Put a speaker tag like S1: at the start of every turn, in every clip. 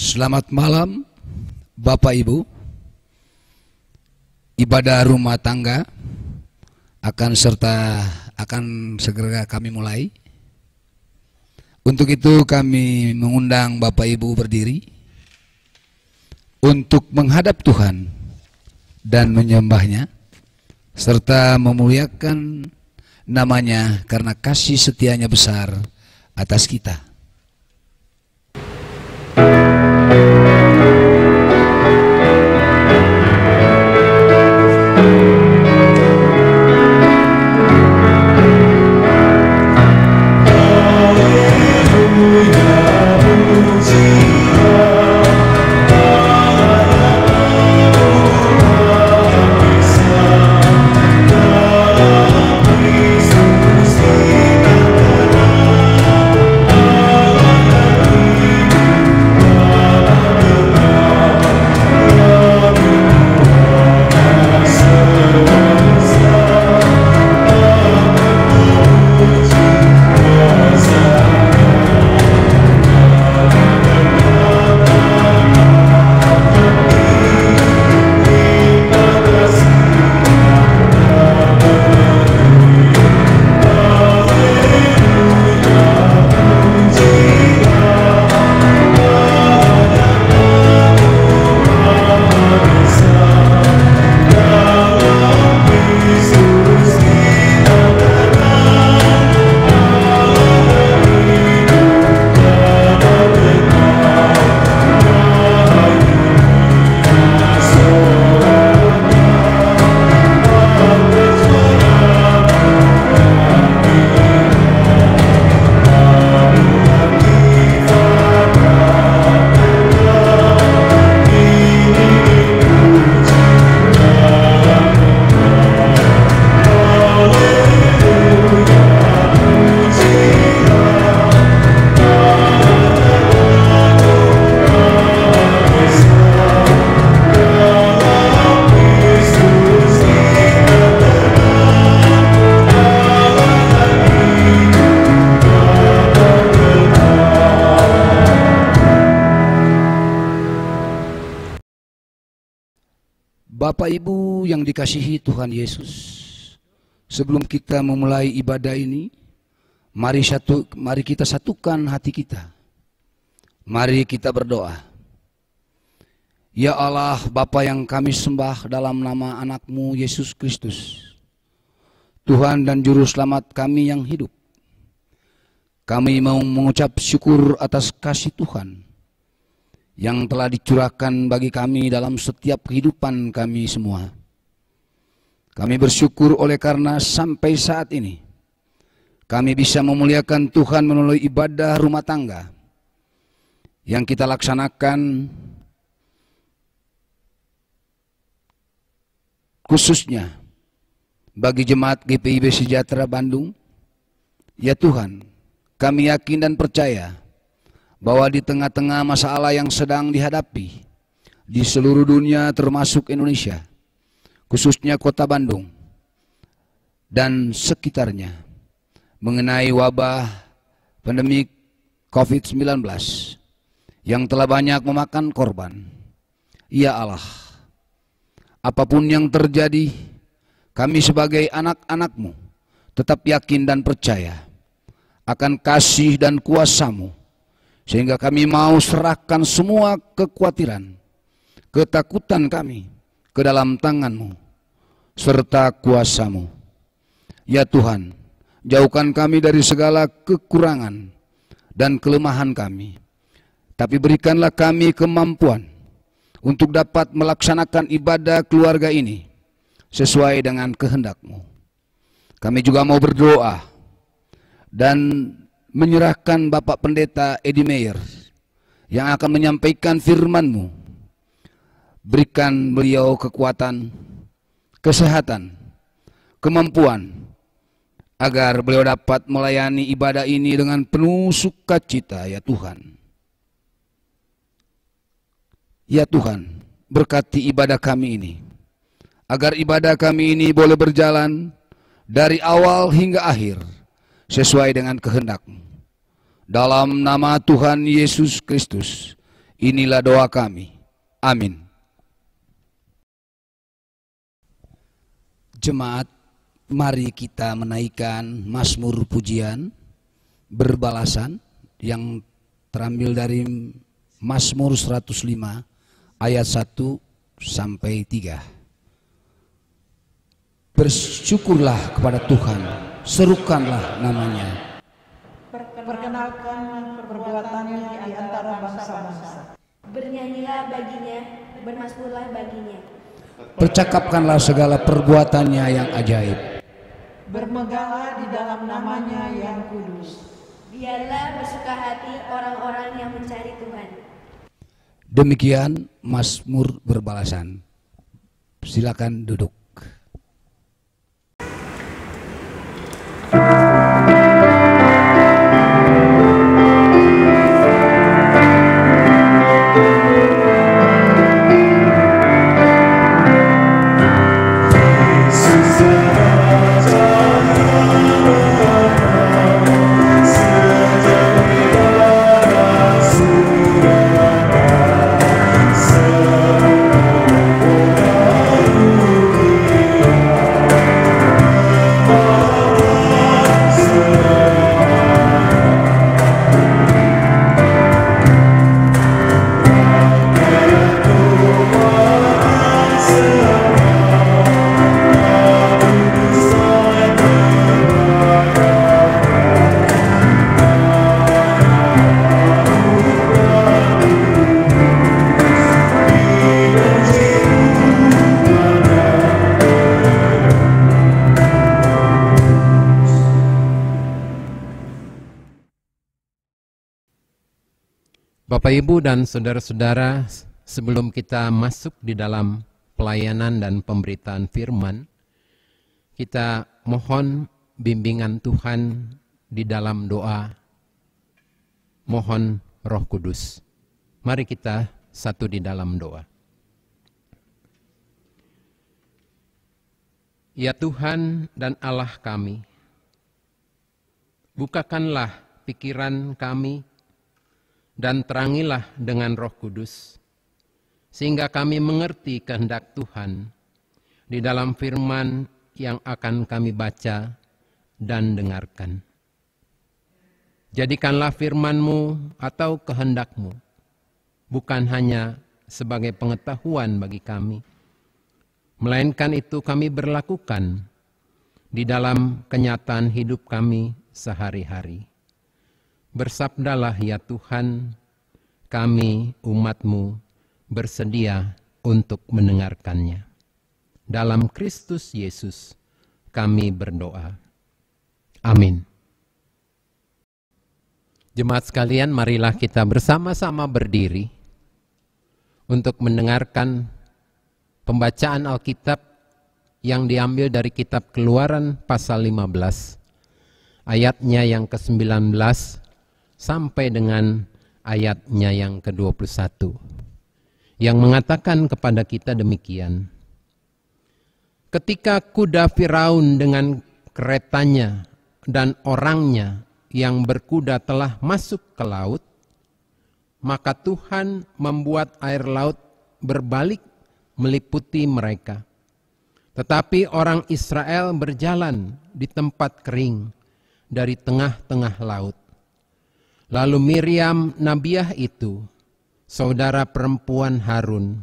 S1: Selamat malam Bapak Ibu. Ibadah rumah tangga akan segera kami mulai. Untuk itu kami mengundang Bapak Ibu berdiri untuk menghadap Tuhan dan menyembahnya serta memuliakan namanya karena kasih setianya besar atas kita. Bapak Ibu yang dikasihi Tuhan Yesus, sebelum kita memulai ibadah ini, mari kita satukan hati kita. Mari kita berdoa. Ya Allah, Bapa yang kami sembah dalam nama anak-Mu Yesus Kristus, Tuhan dan Juru Selamat kami yang hidup. Kami mau mengucap syukur atas kasih Tuhan yang telah dicurahkan bagi kami dalam setiap kehidupan kami semua. Kami bersyukur oleh karena sampai saat ini kami bisa memuliakan Tuhan melalui ibadah rumah tangga yang kita laksanakan khususnya bagi jemaat GPIB Sejahtera Bandung. Ya Tuhan, kami yakin dan percaya bahwa di tengah-tengah masalah yang sedang dihadapi di seluruh dunia termasuk Indonesia, khususnya kota Bandung dan sekitarnya, mengenai wabah pandemi COVID-19 yang telah banyak memakan korban. Ya Allah, apapun yang terjadi, kami sebagai anak-anak-Mu tetap yakin dan percaya akan kasih dan kuasa-Mu, sehingga kami mau serahkan semua kekhawatiran, ketakutan kami ke dalam tangan-Mu serta kuasa-Mu. Ya Tuhan, jauhkan kami dari segala kekurangan dan kelemahan kami, tapi berikanlah kami kemampuan untuk dapat melaksanakan ibadah keluarga ini sesuai dengan kehendak-Mu. Kami juga mau berdoa dan menyerahkan Bapak Pendeta Edi Meyer yang akan menyampaikan firman-Mu. Berikan beliau kekuatan, kesehatan, kemampuan, agar beliau dapat melayani ibadah ini dengan penuh sukacita, ya Tuhan. Ya Tuhan, berkati ibadah kami ini, agar ibadah kami ini boleh berjalan dari awal hingga akhir sesuai dengan kehendak-Mu. Dalam nama Tuhan Yesus Kristus, Inilah doa kami. Amin. Jemaat, mari kita menaikkan Mazmur pujian berbalasan yang terambil dari Mazmur 105 ayat 1 sampai 3. Bersyukurlah kepada Tuhan, serukanlah namanya.
S2: Perkenalkan perbuatannya di antara bangsa-bangsa.
S3: Bernyanyilah baginya, bermazmurlah baginya.
S1: Percakapkanlah segala perbuatannya yang ajaib.
S2: Bermegahlah di dalam namanya yang kudus.
S3: Biarlah bersuka hati orang-orang yang mencari Tuhan.
S1: Demikian Mazmur berbalasan. Silakan duduk.
S4: Bapak, Ibu, dan saudara-saudara, sebelum kita masuk di dalam pelayanan dan pemberitaan firman, kita mohon bimbingan Tuhan di dalam doa, mohon Roh Kudus. Mari kita satu di dalam doa. Ya Tuhan dan Allah kami, bukakanlah pikiran kami, dan terangilah dengan Roh Kudus, sehingga kami mengerti kehendak Tuhan di dalam firman yang akan kami baca dan dengarkan. Jadikanlah firman-Mu atau kehendak-Mu bukan hanya sebagai pengetahuan bagi kami, melainkan itu kami berlakukan di dalam kenyataan hidup kami sehari-hari. Bersabdalah ya Tuhan, kami umat-Mu bersedia untuk mendengarkannya. Dalam Kristus Yesus kami berdoa. Amin. Jemaat sekalian, marilah kita bersama-sama berdiri untuk mendengarkan pembacaan Alkitab yang diambil dari kitab Keluaran pasal 15, ayatnya yang ke-19 sampai dengan ayatnya yang ke-21, yang mengatakan kepada kita demikian. Ketika kuda Firaun dengan keretanya dan orangnya yang berkuda telah masuk ke laut, maka Tuhan membuat air laut berbalik meliputi mereka. Tetapi orang Israel berjalan di tempat kering dari tengah-tengah laut. Lalu Miriam nabiah itu, saudara perempuan Harun,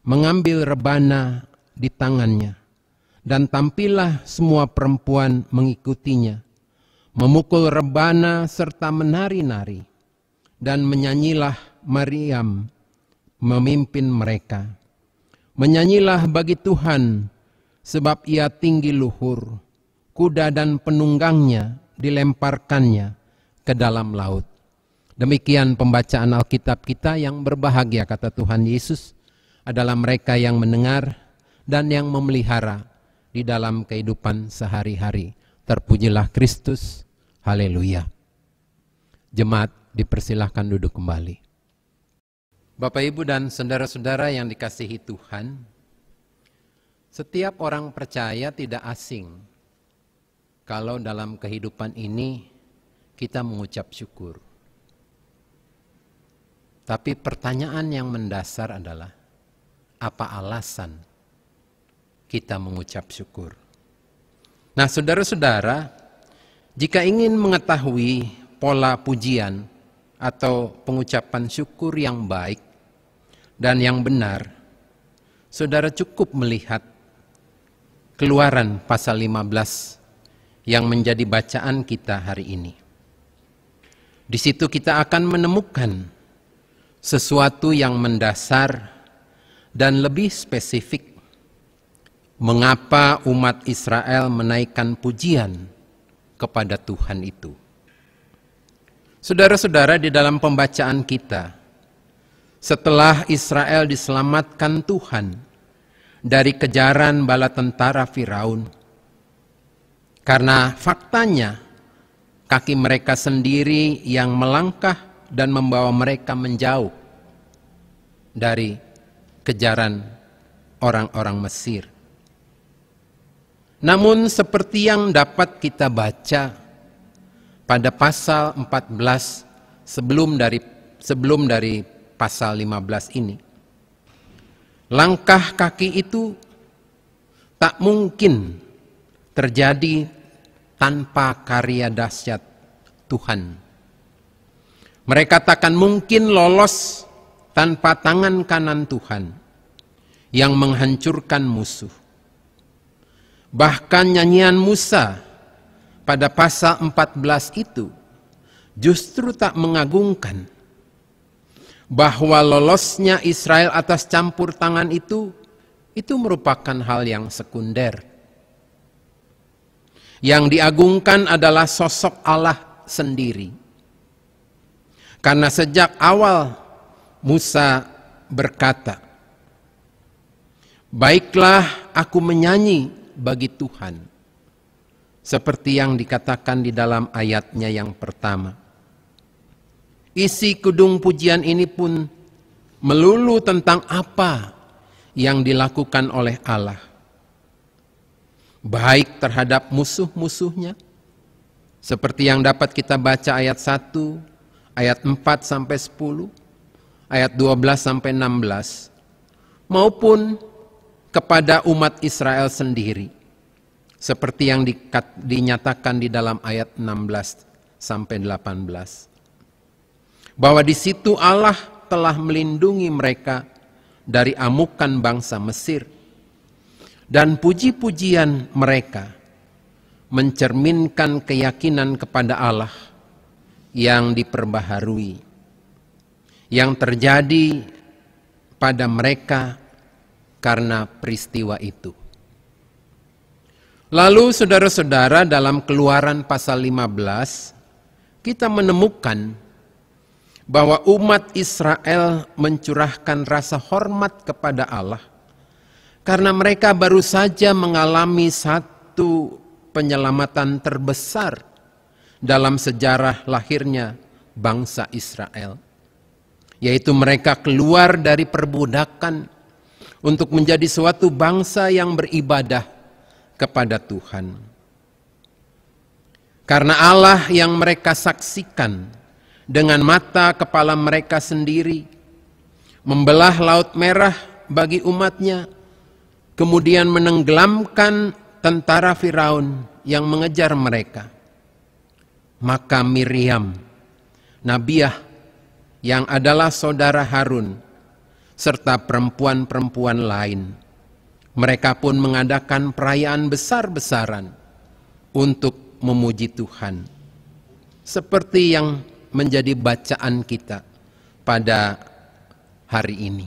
S4: mengambil rebana di tangannya, dan tampillah semua perempuan mengikutinya, memukul rebana serta menari-nari, dan menyanyilah Miriam memimpin mereka. Menyanyilah bagi Tuhan, sebab ia tinggi luhur, kuda dan penunggangnya dilemparkannya ke dalam laut. Demikian pembacaan Alkitab kita. Yang berbahagia, kata Tuhan Yesus, adalah mereka yang mendengar dan yang memelihara di dalam kehidupan sehari-hari. Terpujilah Kristus. Haleluya. Jemaat dipersilahkan duduk kembali. Bapak, Ibu, dan saudara-saudara yang dikasihi Tuhan, setiap orang percaya tidak asing kalau dalam kehidupan ini kita mengucap syukur. Tapi pertanyaan yang mendasar adalah, apa alasan kita mengucap syukur? Nah, saudara-saudara, jika ingin mengetahui pola pujian atau pengucapan syukur yang baik dan yang benar, saudara cukup melihat Keluaran pasal 15 yang menjadi bacaan kita hari ini. Di situ kita akan menemukan sesuatu yang mendasar dan lebih spesifik mengapa umat Israel menaikkan pujian kepada Tuhan itu. Saudara-saudara, di dalam pembacaan kita, setelah Israel diselamatkan Tuhan dari kejaran bala tentara Firaun, karena faktanya kaki mereka sendiri yang melangkah dan membawa mereka menjauh dari kejaran orang-orang Mesir. Namun seperti yang dapat kita baca pada pasal 14 sebelum dari pasal 15 ini, langkah kaki itu tak mungkin terjadi tanpa karya dahsyat Tuhan. Mereka takkan mungkin lolos tanpa tangan kanan Tuhan yang menghancurkan musuh. Bahkan nyanyian Musa pada pasal 14 itu justru tak mengagungkan bahwa lolosnya Israel atas campur tangan itu merupakan hal yang sekunder. Yang diagungkan adalah sosok Allah sendiri. Karena sejak awal Musa berkata, "Baiklah aku menyanyi bagi Tuhan." Seperti yang dikatakan di dalam ayatnya yang pertama. Isi kudung pujian ini pun melulu tentang apa yang dilakukan oleh Allah. Baik terhadap musuh-musuhnya, seperti yang dapat kita baca ayat 1, ayat 4 sampai 10, ayat 12 sampai 16, maupun kepada umat Israel sendiri, seperti yang dinyatakan di dalam ayat 16 sampai 18. Bahwa di situ Allah telah melindungi mereka dari amukan bangsa Mesir. Dan puji-pujian mereka mencerminkan keyakinan kepada Allah yang diperbaharui, yang terjadi pada mereka karena peristiwa itu. Lalu saudara-saudara, dalam Keluaran pasal 15 kita menemukan bahwa umat Israel mencurahkan rasa hormat kepada Allah karena mereka baru saja mengalami satu penyelamatan terbesar dalam sejarah lahirnya bangsa Israel, yaitu mereka keluar dari perbudakan untuk menjadi suatu bangsa yang beribadah kepada Tuhan. Karena Allah yang mereka saksikan dengan mata kepala mereka sendiri, membelah Laut Merah bagi umatnya, kemudian menenggelamkan tentara Firaun yang mengejar mereka. Maka Miriam, Nabiah yang adalah saudara Harun, serta perempuan-perempuan lain, mereka pun mengadakan perayaan besar-besaran untuk memuji Tuhan. Seperti yang menjadi bacaan kita pada hari ini.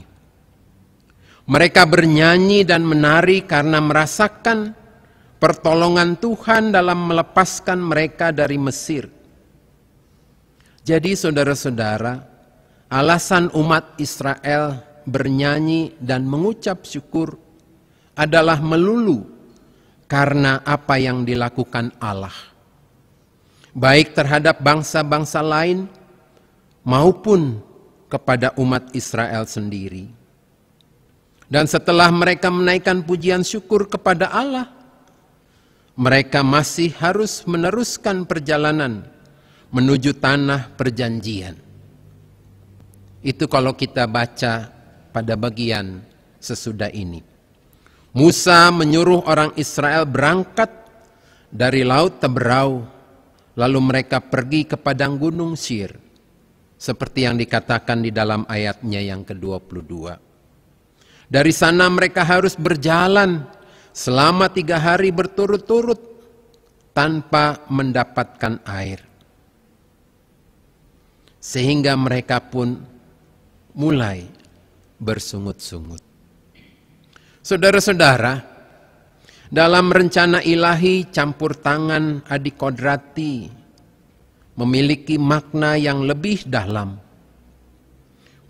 S4: Mereka bernyanyi dan menari karena merasakan pertolongan Tuhan dalam melepaskan mereka dari Mesir. Jadi saudara-saudara, alasan umat Israel bernyanyi dan mengucap syukur adalah melulu karena apa yang dilakukan Allah, baik terhadap bangsa-bangsa lain maupun kepada umat Israel sendiri. Dan setelah mereka menaikkan pujian syukur kepada Allah, mereka masih harus meneruskan perjalanan menuju tanah perjanjian. Itu kalau kita baca pada bagian sesudah ini. Musa menyuruh orang Israel berangkat dari Laut Teberau, lalu mereka pergi ke padang gunung Syir, seperti yang dikatakan di dalam ayatnya yang ke-22. Dari sana mereka harus berjalan selama 3 hari berturut-turut tanpa mendapatkan air. Sehingga mereka pun mulai bersungut-sungut. Saudara-saudara, dalam rencana ilahi campur tangan adikodrati memiliki makna yang lebih dalam.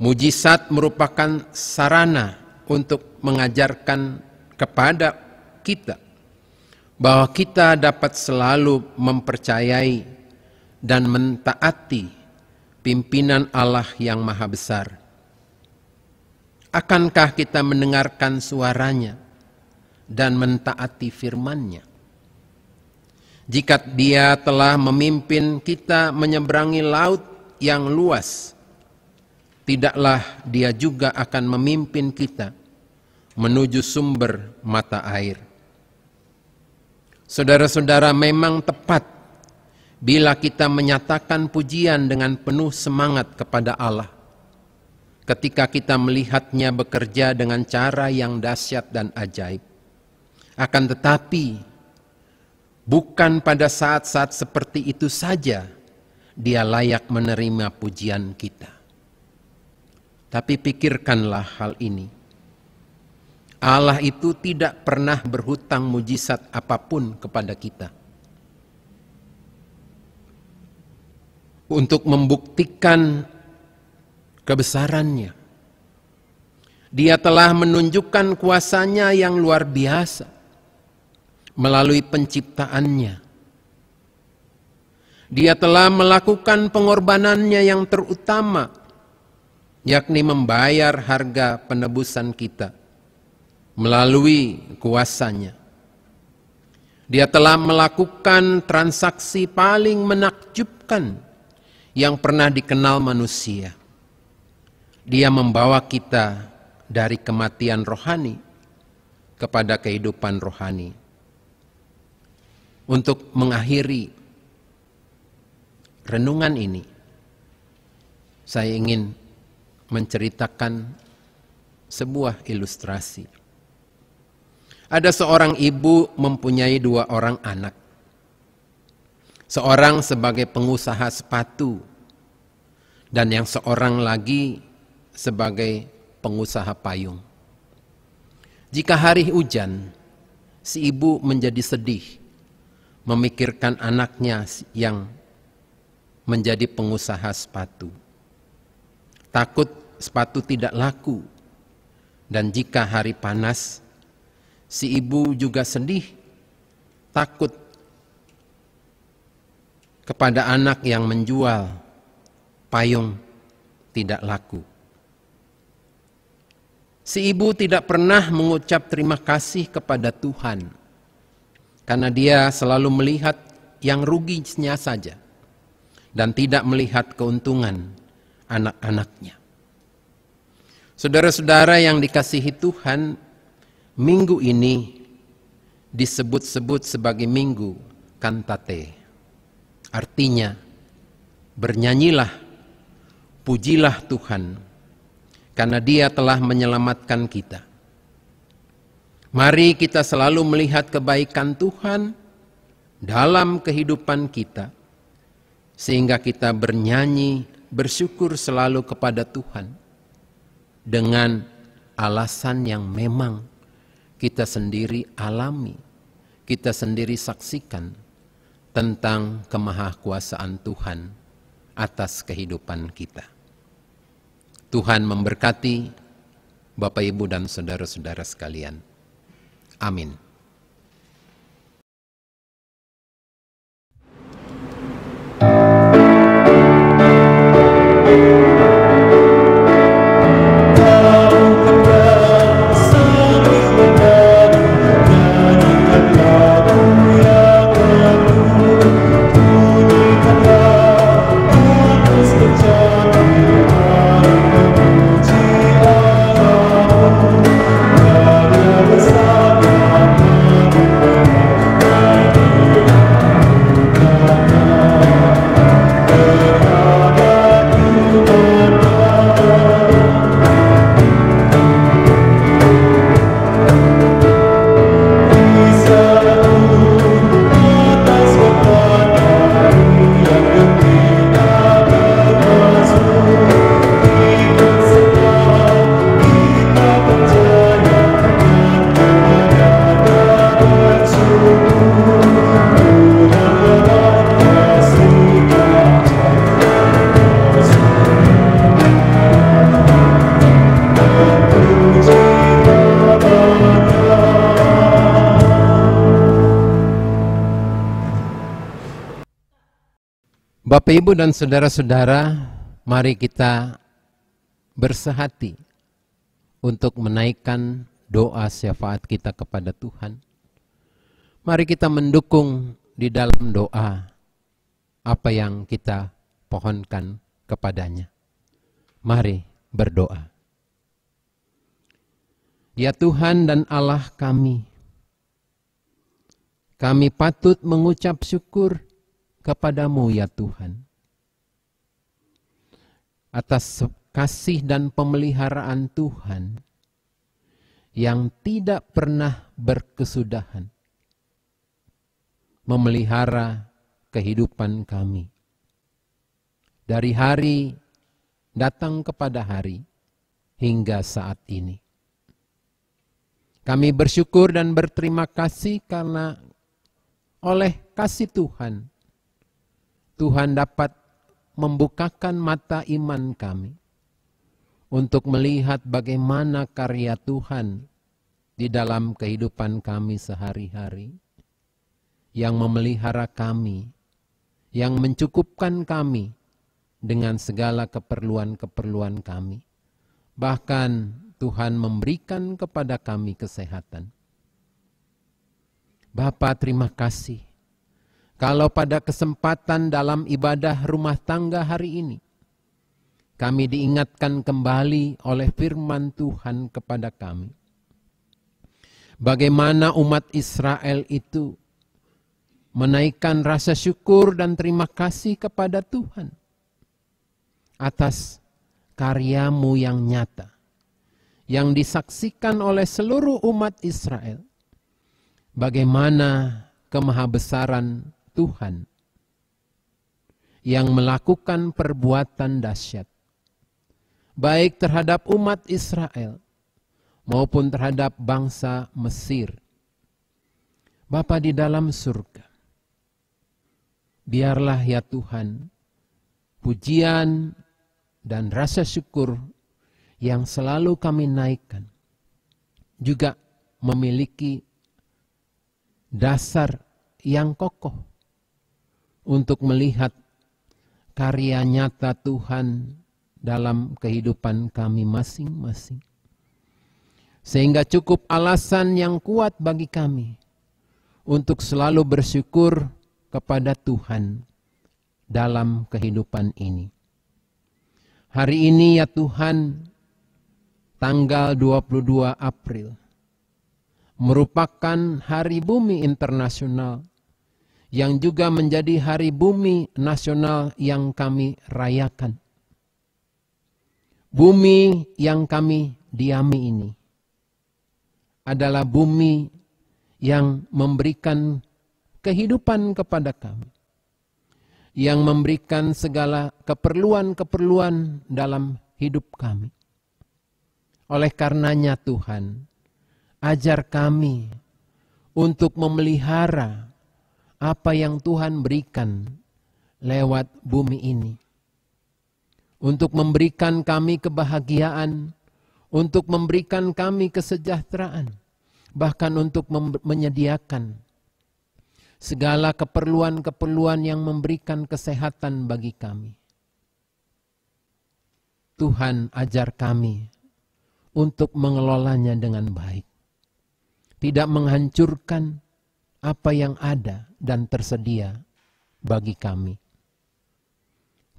S4: Mujizat merupakan sarana untuk mengajarkan kepada kita bahwa kita dapat selalu mempercayai dan mentaati pimpinan Allah yang Maha Besar. Akankah kita mendengarkan suaranya dan mentaati firman-Nya? Jika Dia telah memimpin kita menyeberangi laut yang luas, tidaklah Dia juga akan memimpin kita menuju sumber mata air. Saudara-saudara, memang tepat bila kita menyatakan pujian dengan penuh semangat kepada Allah ketika kita melihatnya bekerja dengan cara yang dahsyat dan ajaib. Akan tetapi, bukan pada saat-saat seperti itu saja Dia layak menerima pujian kita. Tapi pikirkanlah hal ini. Allah itu tidak pernah berhutang mujizat apapun kepada kita. Untuk membuktikan kebesarannya, Dia telah menunjukkan kuasa-Nya yang luar biasa melalui penciptaannya. Dia telah melakukan pengorbanannya yang terutama, yakni membayar harga penebusan kita melalui kuasa-Nya. Dia telah melakukan transaksi paling menakjubkan yang pernah dikenal manusia. Dia membawa kita dari kematian rohani kepada kehidupan rohani. Untuk mengakhiri renungan ini, saya ingin menceritakan sebuah ilustrasi. Ada seorang ibu mempunyai 2 orang anak. Seorang sebagai pengusaha sepatu, dan yang seorang lagi sebagai pengusaha payung. Jika hari hujan, si ibu menjadi sedih memikirkan anaknya yang menjadi pengusaha sepatu. Takut sepatu tidak laku, dan jika hari panas, si ibu juga sedih, takut kepada anak yang menjual payung tidak laku. Si ibu tidak pernah mengucap terima kasih kepada Tuhan, karena dia selalu melihat yang ruginya saja dan tidak melihat keuntungan anak-anaknya. Saudara-saudara yang dikasihi Tuhan, minggu ini disebut-sebut sebagai minggu kantate. Artinya, bernyanyilah, pujilah Tuhan, karena Dia telah menyelamatkan kita. Mari kita selalu melihat kebaikan Tuhan dalam kehidupan kita, sehingga kita bernyanyi, bersyukur selalu kepada Tuhan, dengan alasan yang memang kita sendiri alami, kita sendiri saksikan, tentang kemahakuasaan Tuhan atas kehidupan kita. Tuhan memberkati Bapak, Ibu, dan saudara-saudara sekalian. Amin. Bapak, Ibu, dan saudara-saudara, mari kita bersehati untuk menaikkan doa syafaat kita kepada Tuhan. Mari kita mendukung di dalam doa apa yang kita pohonkan kepadanya. Mari berdoa. Ya Tuhan dan Allah kami patut mengucap syukur kepadamu ya Tuhan, atas kasih dan pemeliharaan Tuhan yang tidak pernah berkesudahan memelihara kehidupan kami. Dari hari datang kepada hari hingga saat ini. Kami bersyukur dan berterima kasih karena oleh kasih Tuhan, Tuhan dapat membukakan mata iman kami untuk melihat bagaimana karya Tuhan di dalam kehidupan kami sehari-hari, yang memelihara kami, yang mencukupkan kami dengan segala keperluan-keperluan kami. Bahkan Tuhan memberikan kepada kami kesehatan. Bapa, terima kasih. Kalau pada kesempatan dalam ibadah rumah tangga hari ini, kami diingatkan kembali oleh firman Tuhan kepada kami. Bagaimana umat Israel itu menaikkan rasa syukur dan terima kasih kepada Tuhan atas karyamu yang nyata, yang disaksikan oleh seluruh umat Israel. Bagaimana kemahabesaran Tuhan yang melakukan perbuatan dahsyat, baik terhadap umat Israel maupun terhadap bangsa Mesir. Bapa di dalam surga, biarlah ya Tuhan, pujian dan rasa syukur yang selalu kami naikkan juga memiliki dasar yang kokoh untuk melihat karya nyata Tuhan dalam kehidupan kami masing-masing. Sehingga cukup alasan yang kuat bagi kami untuk selalu bersyukur kepada Tuhan dalam kehidupan ini. Hari ini ya Tuhan, tanggal 22 April, merupakan Hari Bumi Internasional yang juga menjadi Hari Bumi Nasional yang kami rayakan. Bumi yang kami diami ini adalah bumi yang memberikan kehidupan kepada kami, yang memberikan segala keperluan-keperluan dalam hidup kami. Oleh karenanya Tuhan, ajar kami untuk memelihara apa yang Tuhan berikan lewat bumi ini. Untuk memberikan kami kebahagiaan, untuk memberikan kami kesejahteraan, bahkan untuk menyediakan segala keperluan-keperluan yang memberikan kesehatan bagi kami. Tuhan, ajar kami untuk mengelolanya dengan baik. Tidak menghancurkan apa yang ada dan tersedia bagi kami.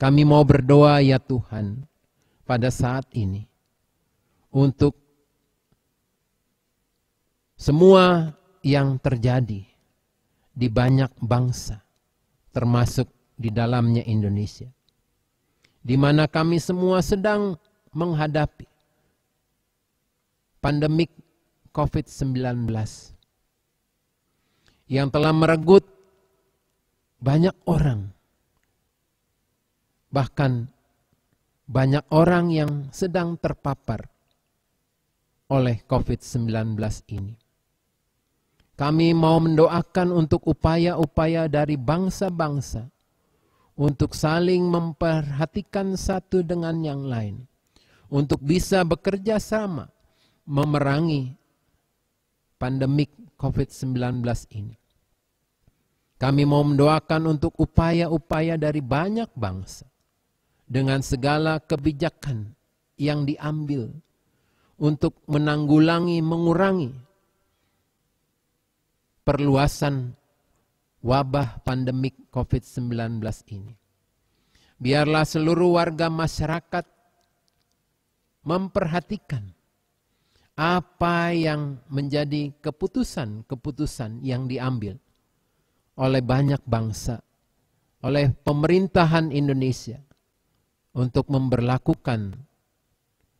S4: Kami mau berdoa ya Tuhan pada saat ini untuk semua yang terjadi di banyak bangsa, termasuk di dalamnya Indonesia, di mana kami semua sedang menghadapi pandemik COVID-19 yang telah merenggut banyak orang, bahkan banyak orang yang sedang terpapar oleh COVID-19 ini. Kami mau mendoakan untuk upaya-upaya dari bangsa-bangsa untuk saling memperhatikan satu dengan yang lain, untuk bisa bekerja sama memerangi pandemik COVID-19 ini. Kami mau mendoakan untuk upaya-upaya dari banyak bangsa dengan segala kebijakan yang diambil untuk menanggulangi, mengurangi perluasan wabah pandemik COVID-19 ini. Biarlah seluruh warga masyarakat memperhatikan apa yang menjadi keputusan-keputusan yang diambil oleh banyak bangsa, oleh pemerintahan Indonesia untuk memberlakukan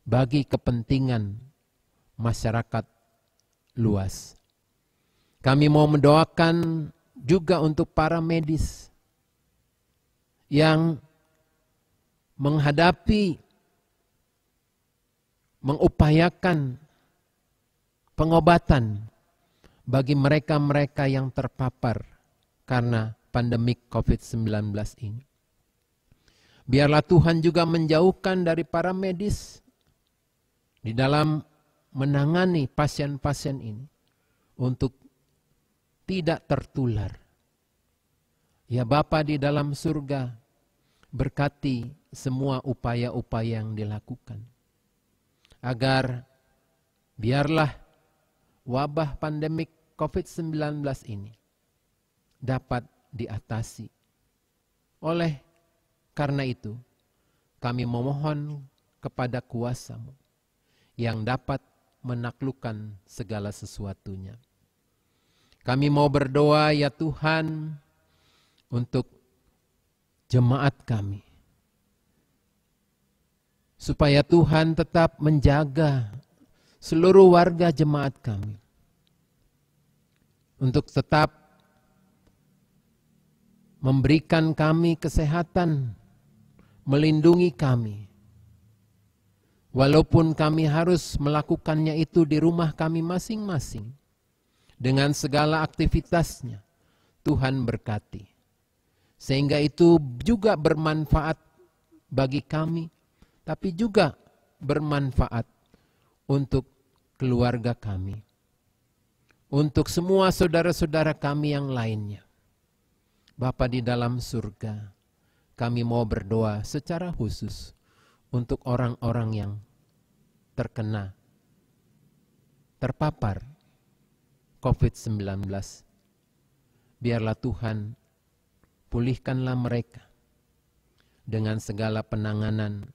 S4: bagi kepentingan masyarakat luas. Kami mau mendoakan juga untuk para medis yang menghadapi, mengupayakan pengobatan bagi mereka-mereka yang terpapar karena pandemik COVID-19 ini. Biarlah Tuhan juga menjauhkan dari para medis di dalam menangani pasien-pasien ini untuk tidak tertular. Ya Bapa di dalam surga, berkati semua upaya-upaya yang dilakukan. Agar biarlah wabah pandemik COVID-19 ini dapat diatasi. Oleh karena itu, kami memohon kepada kuasa-Mu yang dapat menaklukkan segala sesuatunya. Kami mau berdoa ya Tuhan untuk jemaat kami. Supaya Tuhan tetap menjaga seluruh warga jemaat kami. Untuk tetap memberikan kami kesehatan, melindungi kami. Walaupun kami harus melakukannya itu di rumah kami masing-masing. Dengan segala aktivitasnya, Tuhan berkati. Sehingga itu juga bermanfaat bagi kami, tapi juga bermanfaat untuk keluarga kami. Untuk semua saudara-saudara kami yang lainnya. Bapa di dalam surga, kami mau berdoa secara khusus untuk orang-orang yang terpapar COVID-19. Biarlah Tuhan pulihkanlah mereka dengan segala penanganan,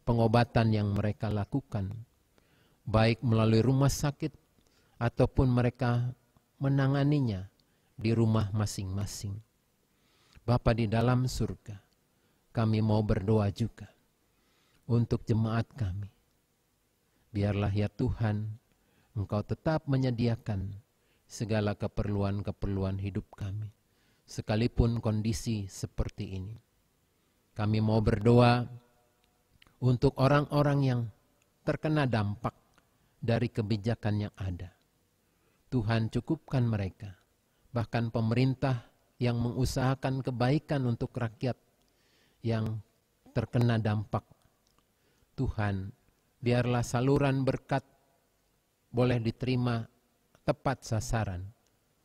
S4: pengobatan yang mereka lakukan, baik melalui rumah sakit ataupun mereka menanganinya di rumah masing-masing. Bapa di dalam surga, kami mau berdoa juga untuk jemaat kami. Biarlah ya Tuhan, Engkau tetap menyediakan segala keperluan-keperluan hidup kami, sekalipun kondisi seperti ini. Kami mau berdoa untuk orang-orang yang terkena dampak dari kebijakan yang ada. Tuhan cukupkan mereka, bahkan pemerintah yang mengusahakan kebaikan untuk rakyat yang terkena dampak. Tuhan, biarlah saluran berkat boleh diterima tepat sasaran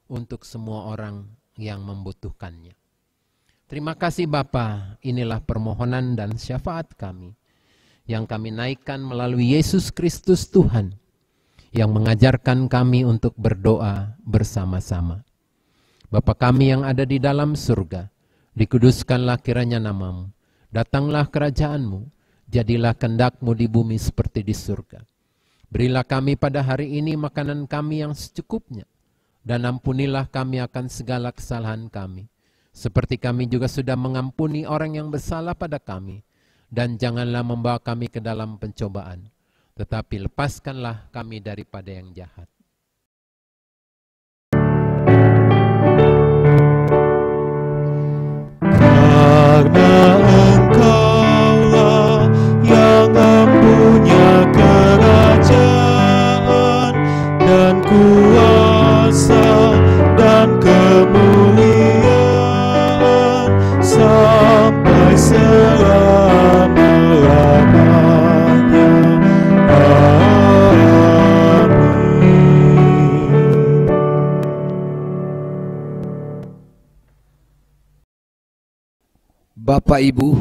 S4: untuk semua orang yang membutuhkannya. Terima kasih Bapa, inilah permohonan dan syafaat kami yang kami naikkan melalui Yesus Kristus Tuhan yang mengajarkan kami untuk berdoa bersama-sama. Bapa kami yang ada di dalam surga, dikuduskanlah kiranya nama-Mu, datanglah kerajaan-Mu, jadilah kehendak-Mu di bumi seperti di surga. Berilah kami pada hari ini makanan kami yang secukupnya, dan ampunilah kami akan segala kesalahan kami, seperti kami juga sudah mengampuni orang yang bersalah pada kami, dan janganlah membawa kami ke dalam pencobaan, tetapi lepaskanlah kami daripada yang jahat.
S5: Karena Engkaulah yang mempunyai kerajaan dan kuasa dan kemuliaan sampai selama-lamanya. Amin.
S1: Bapak Ibu,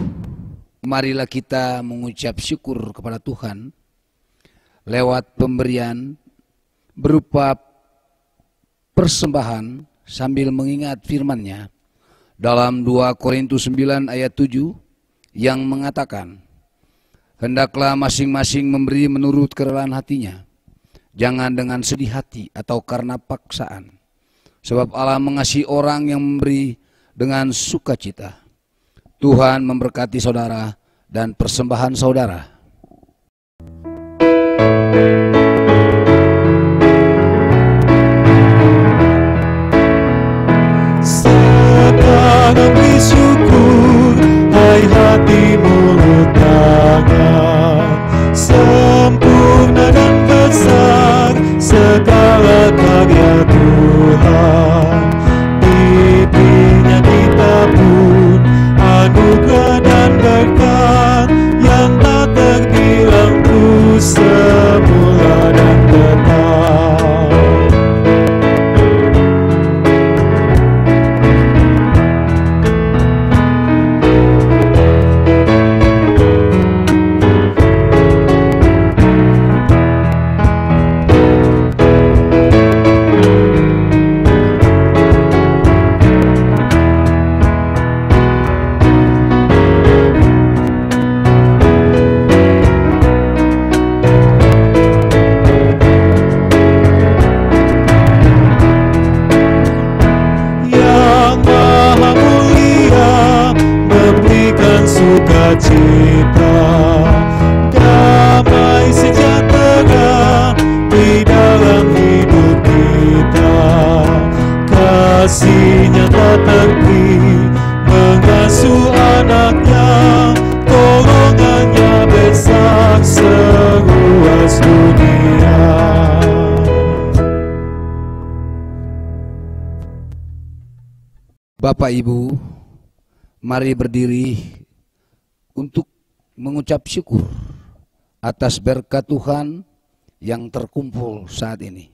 S1: marilah kita mengucap syukur kepada Tuhan lewat pemberian berupa persembahan sambil mengingat firman-Nya dalam 2 Korintus 9 ayat 7 yang mengatakan, hendaklah masing-masing memberi menurut kerelaan hatinya, jangan dengan sedih hati atau karena paksaan, sebab Allah mengasihi orang yang memberi dengan sukacita. Tuhan memberkati saudara dan persembahan saudara.
S5: Sekarang beri syukur, hai hatimu letakkan, sempurna dan besar segala karya Tuhan. Pipinya ditabur anugerah dan berkat yang tak terbilang ku semula dan tetap. Sukacita, damai sejahtera di dalam hidup kita. Kasih-Nya tak terhenti mengasuh anak-Nya, tolongan-Nya besar seluas dunia.
S1: Bapak Ibu, mari berdiri untuk mengucap syukur atas berkat Tuhan yang terkumpul saat ini.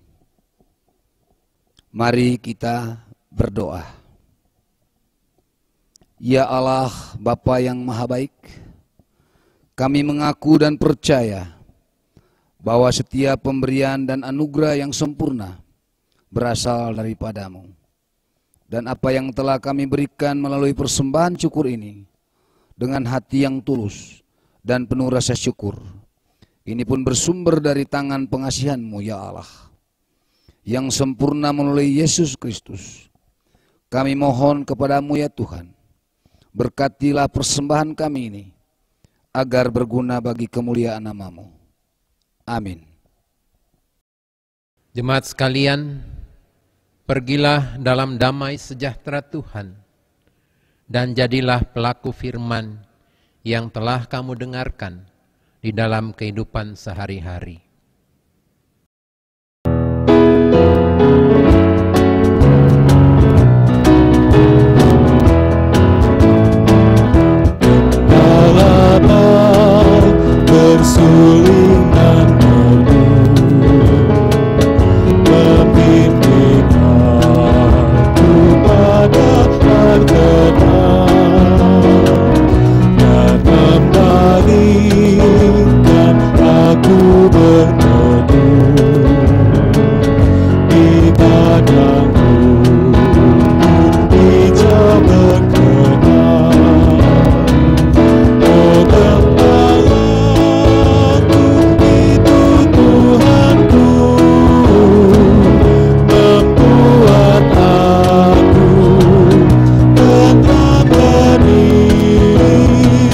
S1: Mari kita berdoa. Ya Allah, Bapa yang Maha Baik, kami mengaku dan percaya bahwa setiap pemberian dan anugerah yang sempurna berasal daripada-Mu. Dan apa yang telah kami berikan melalui persembahan syukur ini, dengan hati yang tulus dan penuh rasa syukur, ini pun bersumber dari tangan pengasihan-Mu ya Allah, yang sempurna melalui Yesus Kristus. Kami mohon kepada-Mu ya Tuhan, berkatilah persembahan kami ini, agar berguna bagi kemuliaan nama-Mu. Amin.
S4: Jemaat sekalian, pergilah dalam damai sejahtera Tuhan, dan jadilah pelaku firman yang telah kamu dengarkan di dalam kehidupan sehari-hari.
S5: Dalam bersuling dan berdoa, memimpin aku pada tertenang. Dan aku berteduh di padang-Mu, hijau berkenan. Oh Gembalaku, itu Tuhanku, membuat aku tenang benih,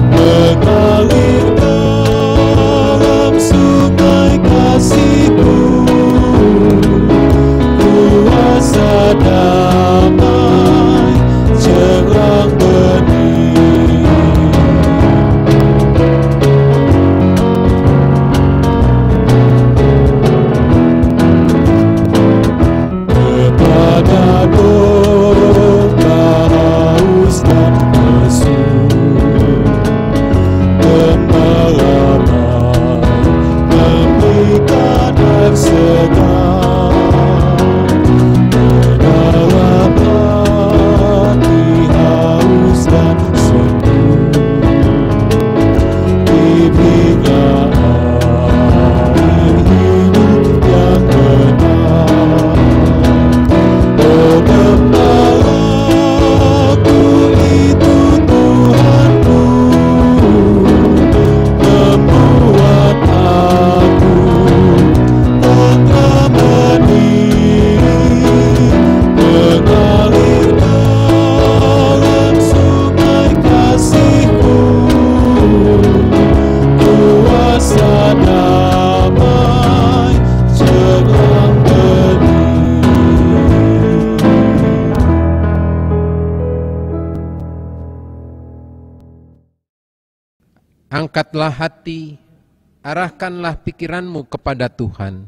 S5: mengalir dalam sungai kasih-Ku, kuasa damai cerang benih. Kepada domba haus dan lesu, memberikan air segar, dalam hati haus dan
S4: Angkatlah hati, arahkanlah pikiranmu kepada Tuhan,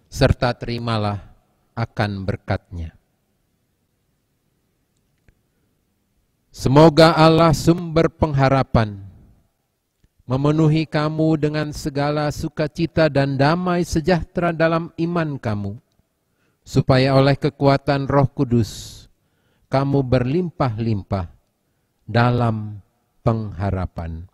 S4: serta terimalah akan berkat-Nya. Semoga Allah sumber pengharapan memenuhi kamu dengan segala sukacita dan damai sejahtera dalam iman kamu, supaya oleh kekuatan Roh Kudus kamu berlimpah-limpah dalam pengharapan.